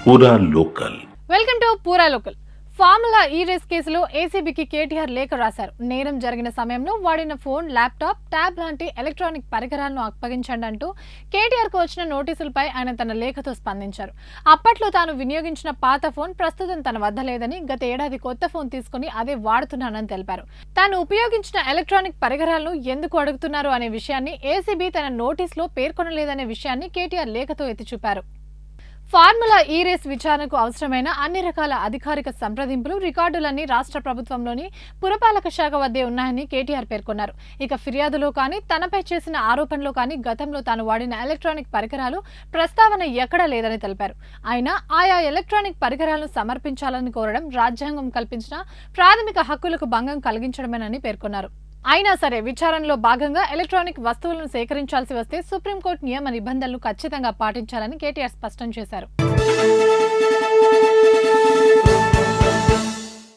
పూరా local. Welcome to పూరా local. Formula ఈ రేస్ కేసులో ఏసీబీకి కేటీఆర్ లేఖ రాశారు. నేరం జరిగిన సమయంలో వాడిన ఫోన్, ల్యాప్టాప్, ట్యాబ్ లాంటి ఎలక్ట్రానిక్ పరికరాలను అప్పగించండి అంటూ కేటీఆర్ కు వచ్చిన నోటీసులపై ఆయన తన లేఖతో స్పందించారు. అప్పట్లో తాను వినియోగించిన పాత ఫోన్ ప్రస్తుతం తన వద్ద లేదని, గత ఏడాది కొత్త ఫోన్ తీసుకుని అదే వాడుతున్నానని తెలిపారు. తాను ఉపయోగించిన ఎలక్ట్రానిక్ పరికరాలను ఎందుకు అడుగుతున్నారు అనే విషయాన్ని ఏసీబీ తన నోటీసులో పేర్కొనలేదనే విషయాన్ని కేటీఆర్ లేఖతో ఎత్తిచూపారు. ఫార్ములా ఈ రేస్ విచారణకు అవసరమైన అన్ని రకాల అధికారిక సంప్రదింపులు, రికార్డులన్నీ రాష్ట్ర ప్రభుత్వంలోని పురపాలక శాఖ వద్దే ఉన్నాయని కేటీఆర్ పేర్కొన్నారు. ఇక ఫిర్యాదులో కానీ, తనపై చేసిన ఆరోపణలో కానీ గతంలో తాను వాడిన ఎలక్ట్రానిక్ పరికరాలు ప్రస్తావన ఎక్కడా లేదని తెలిపారు. అయినా ఆయా ఎలక్ట్రానిక్ పరికరాలను సమర్పించాలని కోరడం రాజ్యాంగం కల్పించిన ప్రాథమిక హక్కులకు భంగం కలిగించడమేనని పేర్కొన్నారు. అయినా సరే విచారణలో భాగంగా ఎలక్ట్రానిక్ వస్తువులను సేకరించాల్సి వస్తే సుప్రీంకోర్టు నియమ నిబంధనలు ఖచ్చితంగా పాటించాలని కేటీఆర్ స్పష్టం చేశారు.